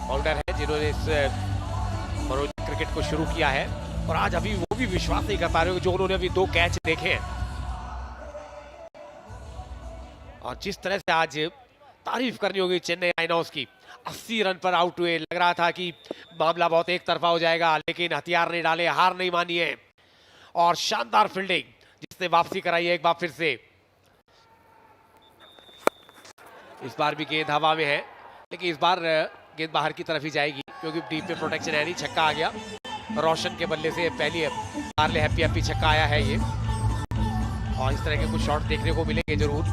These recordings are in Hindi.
ऑलराउंडर है जिन्होंने इस मनोरंजन क्रिकेट को शुरू किया है और आज अभी वो भी विश्वास नहीं कर पा रहे जो उन्होंने अभी 2 कैच देखे हैं और जिस तरह से आज तारीफ करनी होगी चेन्नई राइनोज की। 80 रन पर आउट हुए, लग रहा था कि मामला बहुत एक तरफा हो जाएगा, लेकिन हथियार नहीं डाले, हार नहीं मानी है और शानदार फील्डिंग जिसने वापसी कराई है एक बार फिर से। इस बार भी गेंद हवा में है, लेकिन इस बार गेंद बाहर की तरफ ही जाएगी क्योंकि डीप में प्रोटेक्शन है नहीं। छक्का आ गया रोशन के बल्ले से, पहली पार्ले हैप्पी हैप्पी छक्का आया है ये और इस तरह के कुछ शॉट देखने को मिलेंगे जरूर।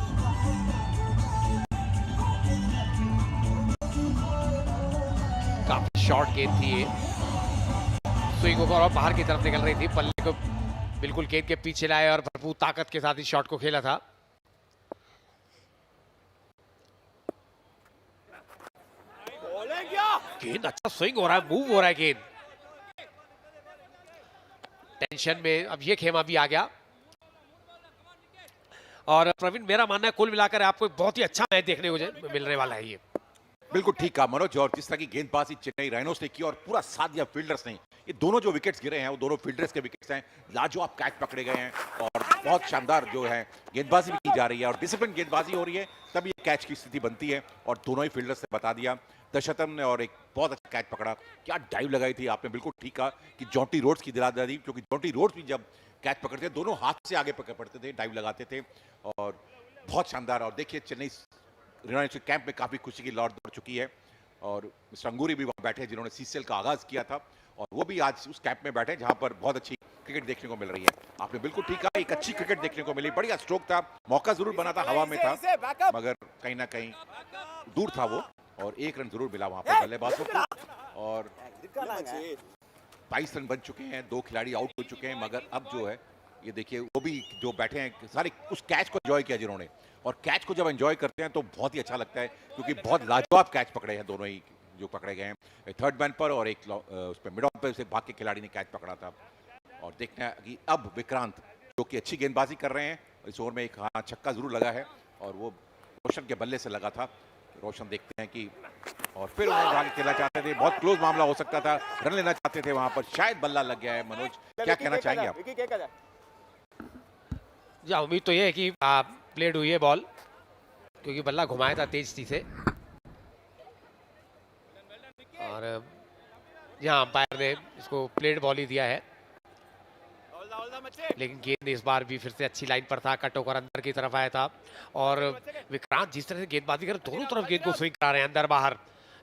काफी शॉर्ट गेंद थी ये, स्विंग ओवर और बाहर की तरफ निकल रही थी, पल्ले को बिल्कुल गेंद के पीछे लाए और भरपूर ताकत के साथ इस शॉट को खेला था। गेंद अच्छा स्विंग हो रहा है, मूव हो रहा है गेंद, टेंशन में अब ये खेमा भी आ गया। और प्रवीण मेरा मानना है कुल मिलाकर आपको बहुत ही अच्छा मैच देखने को मिलने वाला है ये। बिल्कुल ठीक कहा मनोज, और जिस तरह की गेंदबाजी चेन्नई राइनोज ने की और पूरा साथ दिया फील्डर्स ने, ये दोनों जो विकेट्स गिरे हैं वो दोनों फील्डर्स के विकेट्स हैं। लाजवाब कैच पकड़े गए हैं और बहुत शानदार जो है गेंदबाजी भी की जा रही है और डिसिप्लिन गेंदबाजी हो रही है, तब ये कैच की स्थिति बनती है और दोनों ही फील्डर्स ने बता दिया। दशरथम ने और एक बहुत अच्छा कैच पकड़ा, क्या डाइव लगाई थी आपने, बिल्कुल ठीक कहा कि जॉन्टी रोड्स की दिला दी, क्योंकि जॉन्टी रोड्स भी जब कैच पकड़ते दोनों हाथ से आगे पकड़ते थे, डाइव लगाते थे और बहुत शानदार। और देखिए चेन्नई रिनाइंस कैंप में काफी खुशी की लौट दौड़ चुकी है और मिस्टर अंगूरी भी वहां बैठे जिन्होंने सीसीएल का आगाज किया था और वो भी आज उस कैंप में बैठे जहां पर बहुत अच्छी क्रिकेट देखने को मिल रही है। आपने बिल्कुल ठीक कहा, एक अच्छी क्रिकेट देखने को मिली, बढ़िया स्ट्रोक था, मौका जरूर बना था, हवा में था मगर कहीं ना कहीं दूर था वो और 1 रन जरूर मिला वहां पर बल्लेबाजों को और 22 रन बन चुके हैं, 2 खिलाड़ी आउट हो चुके हैं, मगर अब जो है ये देखिए वो भी जो बैठे हैं सारे उस कैच को एंजॉय किया जिन्होंने, और कैच को जब एंजॉय करते हैं तो बहुत ही अच्छा लगता है क्योंकि बहुत लाजवाब कैच पकड़े हैं दोनों ही जो पकड़े गए हैं। थर्ड मैन पर और एक उस पर मिड ऑन पर से भाग के खिलाड़ी ने कैच पकड़ा था और देखना है कि अब विक्रांत जो कि अच्छी गेंदबाजी कर रहे हैं, इस ओवर में एक छक्का जरूर लगा है और वो रोशन के बल्ले से लगा था। रोशन देखते हैं कि और फिर उन्होंने जहाँ खेलना चाहते थे, बहुत क्लोज मामला हो सकता था, रन लेना चाहते थे, वहां पर शायद बल्ला लग गया है। मनोज क्या कहना चाहेंगे आप? या उम्मीद तो ये है कि प्लेड हुई है बॉल क्योंकि बल्ला घुमाया था तेज से और यहाँ अंपायर ने इसको प्लेड बॉल ही दिया है, लेकिन गेंद इस बार भी फिर से अच्छी लाइन पर था, कट होकर अंदर की तरफ आया था और विक्रांत जिस तरह से गेंदबाजी कर दोनों तरफ गेंद को स्विंग करा रहे हैं अंदर बाहर,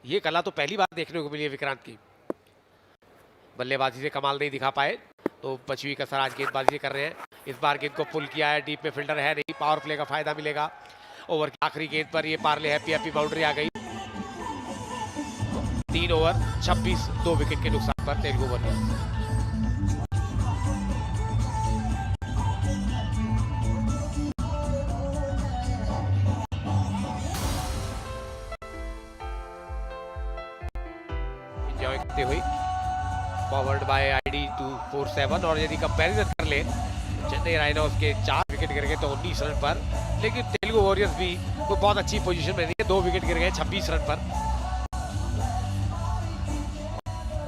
ये कला तो पहली बार देखने को मिली है विक्रांत की। बल्लेबाजी से कमाल नहीं दिखा पाए तो बचवी का सराज गेंदबाजी से कर रहे हैं। इस बार गेंद को पुल किया है, डीप में फील्डर है नहीं, पावर प्ले का फायदा मिलेगा। ओवर की आखिरी गेंद पर ये पार्ले हैप्पी हैप्पी बाउंड्री आ गई। 3 ओवर 26 2 विकेट के नुकसान पर तेलुगु वॉरियर्स। एंजॉय करते हुए फॉरवर्ड बाय आईडी 247 और यदि कंपैरिजन कर ले चेन्नई राइनोज के 4 विकेट गिर गए तो 19 रन पर, लेकिन तेलुगु वॉरियर्स भी कोई बहुत अच्छी पोजीशन में नहीं है, 2 विकेट गिर गए 26 रन पर।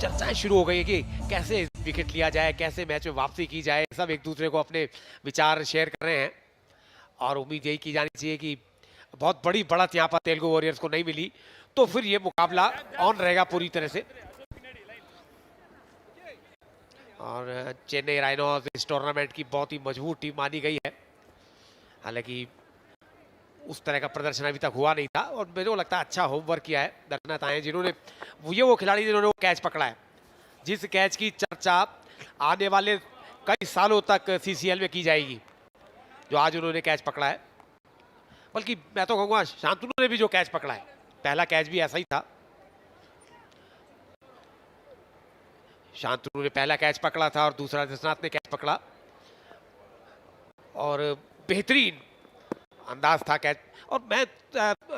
चर्चाएं शुरू हो गई है कि कैसे विकेट लिया जाए, कैसे मैच में वापसी की जाए, सब एक दूसरे को अपने विचार शेयर कर रहे हैं और उम्मीद यही की जानी चाहिए कि बहुत बड़ी बढ़त यहाँ पर तेलुगु वॉरियर्स को नहीं मिली तो फिर ये मुकाबला ऑन रहेगा पूरी तरह से। और चेन्नई राइनोज इस टूर्नामेंट की बहुत ही मजबूत टीम मानी गई है, हालांकि उस तरह का प्रदर्शन अभी तक हुआ नहीं था और मेरे को लगता है अच्छा होमवर्क किया है दर्शनाथ आए जिन्होंने वो खिलाड़ी जिन्होंने वो कैच पकड़ा है, जिस कैच की चर्चा आने वाले कई सालों तक सीसीएल में की जाएगी, जो आज उन्होंने कैच पकड़ा है। बल्कि मैं तो कहूँगा शांतनु ने भी जो कैच पकड़ा है, पहला कैच भी ऐसा ही था, शांतनु ने पहला कैच पकड़ा था और दूसरा दर्शनाथ ने कैच पकड़ा और बेहतरीन अंदाज था कैच। और मैं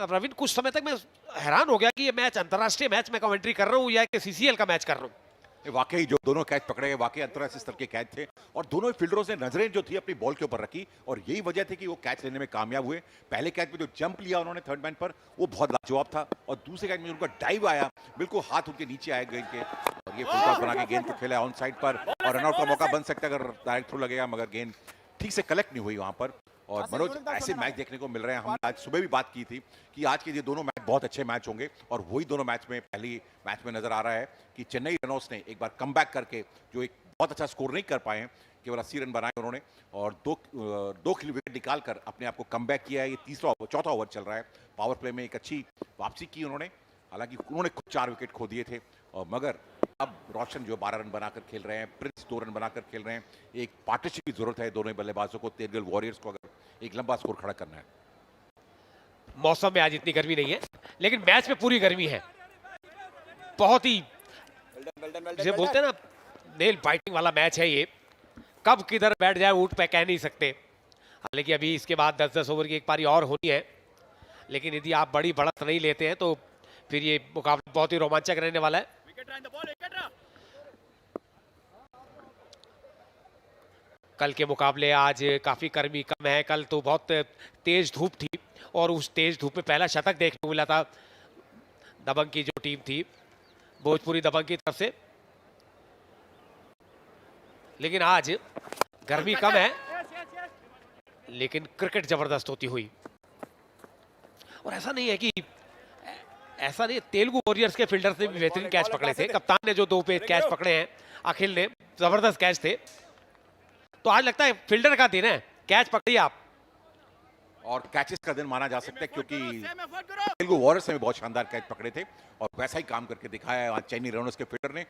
रविंद्र कुछ समय तक मैं हैरान हो गया कि ये मैच अंतर्राष्ट्रीय मैच में कमेंट्री कर रहा हूँ या कि सीसीएल का मैच कर रहा हूँ। ये वाकई जो दोनों कैच पकड़े गए वाकई अंतर्राष्ट्रीय स्तर के कैच थे और दोनों फील्डरों ने नजरें जो थी अपनी बॉल के ऊपर रखी और यही वजह थी कि वो कैच लेने में कामयाब हुए। पहले कैच में जो जंप लिया उन्होंने थर्ड मैन पर वो बहुत लाजवाब था और दूसरे कैच में उनका डाइव आया, बिल्कुल हाथ उनके नीचे आया गेंद के और ये फुल टॉस बना के गेंद को खेला ऑन साइड पर और रनआउट का मौका बन सकता है अगर डायरेक्ट थ्रू लगेगा, मगर गेंद ठीक से कलेक्ट नहीं हुई वहां पर। और मनोज, ऐसे मैच देखने को मिल रहे हैं। हम आज सुबह भी बात की थी कि आज के ये दोनों मैच बहुत अच्छे मैच होंगे और वही दोनों मैच में पहली मैच में नजर आ रहा है कि चेन्नई रनर्स ने एक बार कमबैक करके जो एक बहुत अच्छा स्कोर नहीं कर पाए हैं, केवल 80 रन बनाए उन्होंने और दो विकेट निकालकर अपने आप को कमबैक किया है। ये चौथा ओवर चल रहा है। पावर प्ले में एक अच्छी वापसी की उन्होंने, हालांकि उन्होंने खुद 4 विकेट खो दिए थे और मगर अब रोशन जो 12 रन बनाकर खेल रहे हैं, प्रिंस 2 रन बनाकर खेल रहे हैं। एक पार्टनरशिप की जरूरत है दोनों बल्लेबाजों को, तेलुगु वॉरियर्स को अगर एक लंबा स्कोर खड़ा करना है। मौसम में आज इतनी गर्मी नहीं है लेकिन मैच में पूरी गर्मी है, बहुत ही जिसे बोलते हैं ना नेल बाइटिंग वाला मैच है ये। कब किधर बैठ जाए ऊंट पे कह नहीं सकते। हालांकि अभी इसके बाद 10-10 ओवर की एक पारी और होनी है, लेकिन यदि आप बड़ी बढ़त नहीं लेते हैं तो फिर ये मुकाबला बहुत ही रोमांचक रहने वाला है। कल के मुकाबले आज काफी गर्मी कम है। कल तो बहुत तेज धूप थी और उस तेज धूप में पहला शतक देखने को मिला था दबंग की जो टीम थी, भोजपुरी दबंग की तरफ से। लेकिन आज गर्मी कम है लेकिन क्रिकेट जबरदस्त होती हुई। और ऐसा नहीं है कि तेलुगु वॉरियर्स के फील्डर्स ने भी बेहतरीन कैच पकड़े थे। कप्तान ने जो 2 पे कैच पकड़े हैं, अखिल ने, जबरदस्त कैच थे। तो आज लगता है फील्डर का दिन है, कैच पकड़िए आप। और कैचेस का दिन माना जा सकता है क्योंकि तेलुगु वॉरियर्स ने बहुत शानदार कैच पकड़े थे और वैसा ही काम करके दिखाया आज चेन्नई रनर्स के फील्डर ने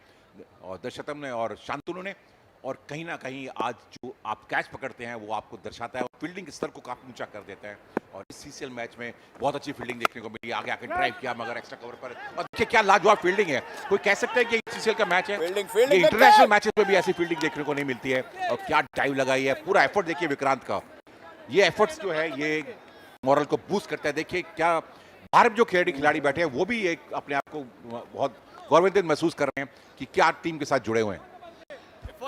और दशरथम ने और शांतनु ने। और कहीं ना कहीं आज जो आप कैच पकड़ते हैं वो आपको दर्शाता है और फील्डिंग स्तर को काफी ऊंचा कर देता है। और इस सीसीएल मैच में बहुत अच्छी फील्डिंग देखने को मिली, आगे आके ड्राइव किया मगर एक्स्ट्रा कवर पर। और देखिए क्या लाजवाब फील्डिंग है, कोई कह सकता है कि सीसीएल का मैच है। ये इंटरनेशनल मैचेस में भी ऐसी फील्डिंग देखने को नहीं मिलती है। और क्या ड्राइव लगाई है, पूरा एफर्ट देखिए विक्रांत का। ये एफर्ट्स जो है ये मॉरल को बूस्ट करता है। देखिए क्या बाहर जो खिलाड़ी बैठे हैं वो भी एक अपने आप को बहुत गौरवान्वित महसूस कर रहे हैं कि क्या टीम के साथ जुड़े हुए हैं।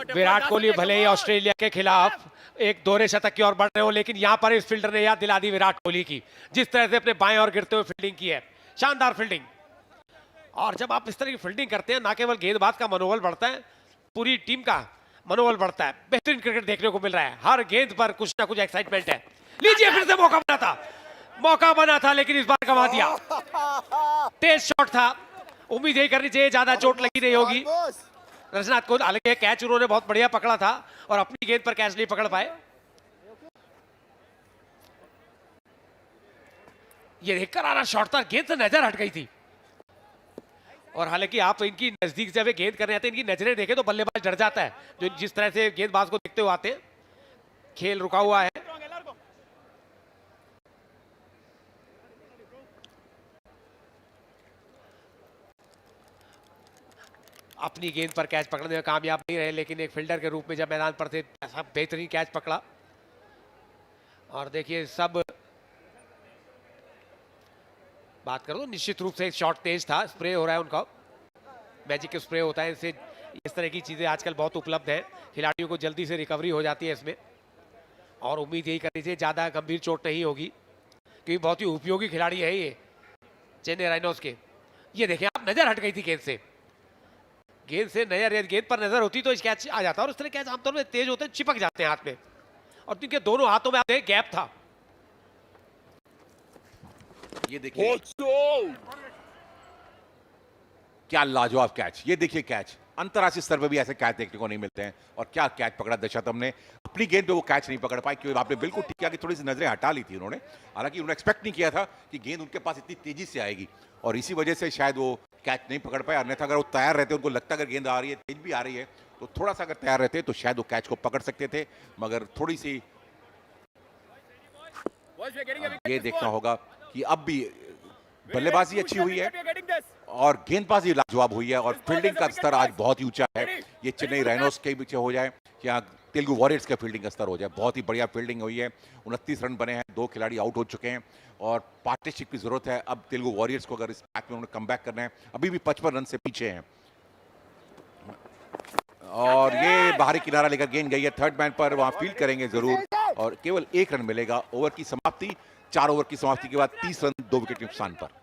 विराट कोहली भले ही ऑस्ट्रेलिया के खिलाफ एक दोहरे शतक की ओर बढ़ रहे हो, लेकिन यहां पर इस फील्डर ने याद दिला दी विराट कोहली की, जिस तरह से अपने बाएं और गिरते हुए फील्डिंग की है। शानदार फील्डिंग। और जब आप इस तरह की फील्डिंग करते हैं ना केवल गेंदबाज का मनोबल बढ़ता है, पूरी टीम का मनोबल बढ़ता है। बेहतरीन क्रिकेट देखने को मिल रहा है, हर गेंद पर कुछ ना कुछ एक्साइटमेंट है। लीजिए फिर से मौका बना था लेकिन इस बार गंवा दिया। तेज शॉट था, उम्मीद यही करनी चाहिए ज्यादा चोट लगी नहीं होगी रजनाथ को। हालांकि कैच उन्होंने बहुत बढ़िया पकड़ा था और अपनी गेंद पर कैच नहीं पकड़ पाए। ये देखकर आ रहा शॉट था, गेंद से नजर हट गई थी। और हालांकि आप इनकी नजदीक जब गेंद करने आते हैं, इनकी नजरें देखें तो बल्लेबाज डर जाता है, जो जिस तरह से गेंदबाज को देखते हुए आते हैं। खेल रुका हुआ है। अपनी गेंद पर कैच पकड़ने में कामयाब नहीं रहे, लेकिन एक फील्डर के रूप में जब मैदान पर थे ऐसा बेहतरीन कैच पकड़ा। और देखिए सब बात करो निश्चित रूप से शॉट तेज था, स्प्रे हो रहा है उनका, मैजिक स्प्रे होता है इससे। इस तरह की चीजें आजकल बहुत उपलब्ध है, खिलाड़ियों को जल्दी से रिकवरी हो जाती है इसमें। और उम्मीद यही करनी चाहिए ज्यादा गंभीर चोट नहीं होगी, क्योंकि बहुत ही उपयोगी खिलाड़ी है ये चेन्नई राइनोस के। ये देखें आप, नजर हट गई थी गेंद से, गेंद पर नजर होती तो इस कैच आ जाता। और उस तरह कैच आमतौर में तेज होते हैं, चिपक जाते हैं हाथ में, और इनके दोनों हाथों में आप गैप था। ये देखिए क्या लाजवाब कैच, ये देखिए कैच। अंतर्राष्ट्रीय स्तर पर भी ऐसे कैच देखने को नहीं मिलते हैं। और क्या कैच पकड़ा दशरथम ने, अपनी गेंद पे वो कैच नहीं पकड़ पाए क्योंकि आपने बिल्कुल ठीक किया कि थोड़ी सी नजरें हटा ली थी उन्होंने। हालांकि उन्होंने एक्सपेक्ट नहीं किया था कि गेंद उनके पास इतनी तेजी से आएगी और इसी वजह से शायद वो कैच नहीं पकड़ पाए। अन्यथा अगर वो तैयार रहते, उनको लगता अगर गेंद आ रही है, तेज भी आ रही है, तो थोड़ा सा अगर तैयार रहते तो शायद वो कैच को पकड़ सकते थे। मगर थोड़ी सी ये देखना होगा कि अब भी बल्लेबाजी अच्छी हुई है और गेंदबाजी लाजवाब हुई है और फील्डिंग का स्तर आज बहुत ही ऊंचा है। ये चेन्नई राइनोस के पीछे हो जाए या तेलुगु वॉरियर्स का फील्डिंग का स्तर हो जाए, बहुत ही बढ़िया फील्डिंग हुई है। 29 रन बने हैं, 2 खिलाड़ी आउट हो चुके हैं और पार्टनरशिप की जरूरत है अब तेलुगु वॉरियर्स को, अगर इस मैच में उन्हें कमबैक करना है। अभी भी 55 रन से पीछे हैं। और ये बाहरी किनारा लेकर गेंद गई है थर्ड मैन पर, वहां फील्ड करेंगे जरूर और केवल 1 रन मिलेगा। ओवर की समाप्ति, 4 ओवर की समाप्ति के बाद 30 रन 2 विकेट के नुकसान पर।